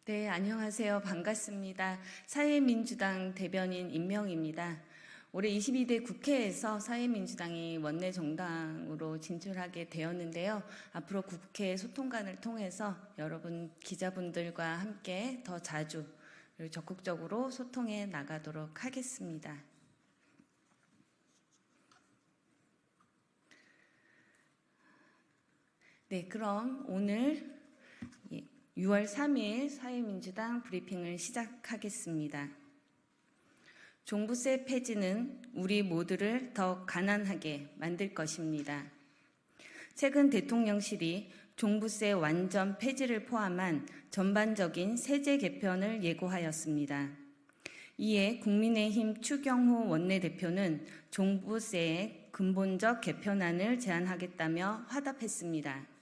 네, 안녕하세요. 반갑습니다. 사회민주당 대변인 임명입니다. 올해 22대 국회에서 사회민주당이 원내 정당으로 진출하게 되었는데요. 앞으로 국회 소통관을 통해서 여러분 기자분들과 함께 더 자주 그리고 적극적으로 소통해 나가도록 하겠습니다. 네, 그럼 오늘 6월 3일 사회민주당 브리핑을 시작하겠습니다. 종부세 폐지는 우리 모두를 더 가난하게 만들 것입니다. 최근 대통령실이 종부세 완전 폐지를 포함한 전반적인 세제 개편을 예고하였습니다. 이에 국민의힘 추경호 원내대표는 종부세의 근본적 개편안을 제안하겠다며 화답했습니다.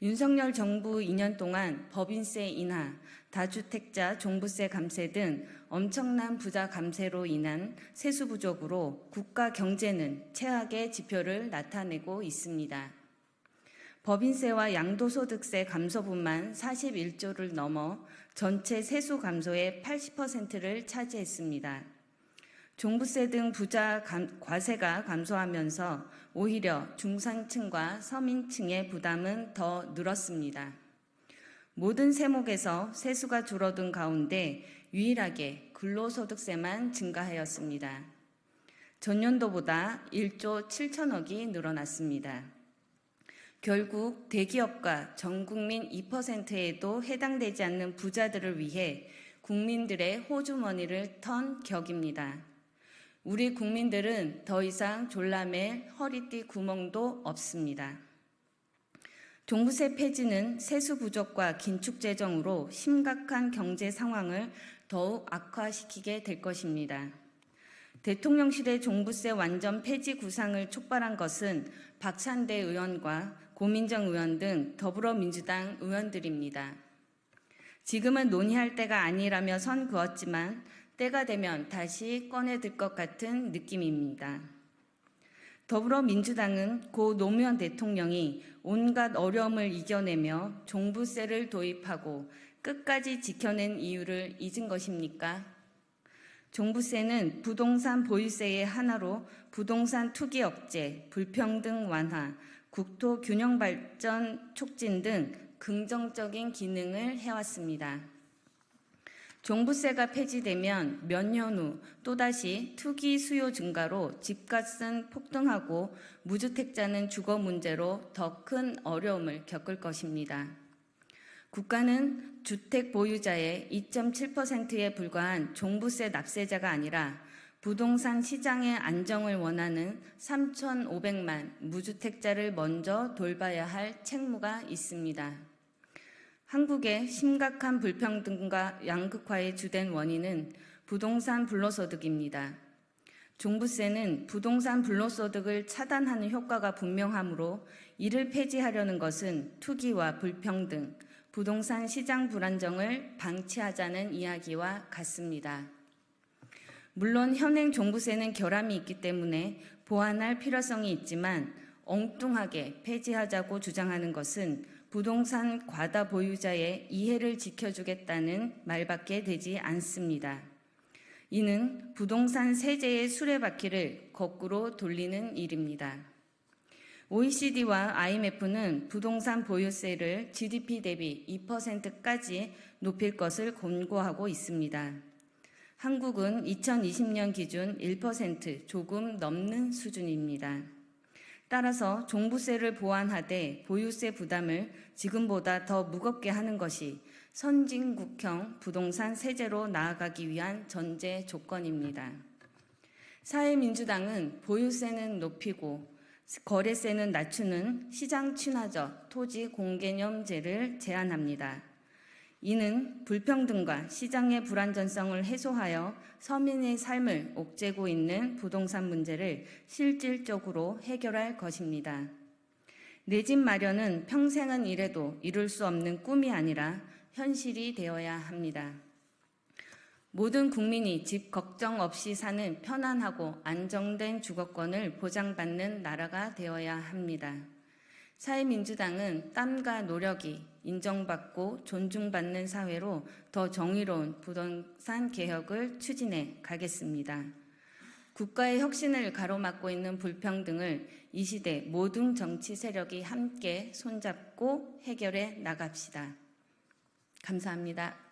윤석열 정부 2년 동안 법인세 인하, 다주택자 종부세 감세 등 엄청난 부자 감세로 인한 세수 부족으로 국가 경제는 최악의 지표를 나타내고 있습니다. 법인세와 양도소득세 감소분만 41조를 넘어 전체 세수 감소의 80%를 차지했습니다. 종부세 등 부자 과세가 감소하면서 오히려 중산층과 서민층의 부담은 더 늘었습니다. 모든 세목에서 세수가 줄어든 가운데 유일하게 근로소득세만 증가하였습니다. 전년도보다 1조 7천억이 늘어났습니다. 결국 대기업과 전국민 2%에도 해당되지 않는 부자들을 위해 국민들의 호주머니를 턴 격입니다. 우리 국민들은 더 이상 졸라맬 허리띠 구멍도 없습니다. 종부세 폐지는 세수 부족과 긴축 재정으로 심각한 경제 상황을 더욱 악화시키게 될 것입니다. 대통령실의 종부세 완전 폐지 구상을 촉발한 것은 박찬대 의원과 고민정 의원 등 더불어민주당 의원들입니다. 지금은 논의할 때가 아니라며 선 그었지만 때가 되면 다시 꺼내들 것 같은 느낌입니다. 더불어민주당은 고 노무현 대통령이 온갖 어려움을 이겨내며 종부세를 도입하고 끝까지 지켜낸 이유를 잊은 것입니까? 종부세는 부동산 보유세의 하나로 부동산 투기 억제, 불평등 완화, 국토 균형 발전 촉진 등 긍정적인 기능을 해왔습니다. 종부세가 폐지되면 몇 년 후 또다시 투기 수요 증가로 집값은 폭등하고 무주택자는 주거 문제로 더 큰 어려움을 겪을 것입니다. 국가는 주택 보유자의 2.7%에 불과한 종부세 납세자가 아니라 부동산 시장의 안정을 원하는 3,500만 무주택자를 먼저 돌봐야 할 책무가 있습니다. 한국의 심각한 불평등과 양극화의 주된 원인은 부동산 불로소득입니다. 종부세는 부동산 불로소득을 차단하는 효과가 분명하므로 이를 폐지하려는 것은 투기와 불평등, 부동산 시장 불안정을 방치하자는 이야기와 같습니다. 물론 현행 종부세는 결함이 있기 때문에 보완할 필요성이 있지만 엉뚱하게 폐지하자고 주장하는 것은 부동산 과다 보유자의 이해를 지켜주겠다는 말밖에 되지 않습니다. 이는 부동산 세제의 수레바퀴를 거꾸로 돌리는 일입니다. OECD와 IMF는 부동산 보유세를 GDP 대비 2%까지 높일 것을 권고하고 있습니다. 한국은 2020년 기준 1% 조금 넘는 수준입니다. 따라서 종부세를 보완하되 보유세 부담을 지금보다 더 무겁게 하는 것이 선진국형 부동산 세제로 나아가기 위한 전제 조건입니다. 사회민주당은 보유세는 높이고 거래세는 낮추는 시장 친화적 토지 공개념제를 제안합니다. 이는 불평등과 시장의 불안전성을 해소하여 서민의 삶을 옥죄고 있는 부동산 문제를 실질적으로 해결할 것입니다. 내 집 마련은 평생은 이래도 이룰 수 없는 꿈이 아니라 현실이 되어야 합니다. 모든 국민이 집 걱정 없이 사는 편안하고 안정된 주거권을 보장받는 나라가 되어야 합니다. 사회민주당은 땀과 노력이 인정받고 존중받는 사회로 더 정의로운 부동산 개혁을 추진해 가겠습니다. 국가의 혁신을 가로막고 있는 불평등을 이 시대 모든 정치 세력이 함께 손잡고 해결해 나갑시다. 감사합니다.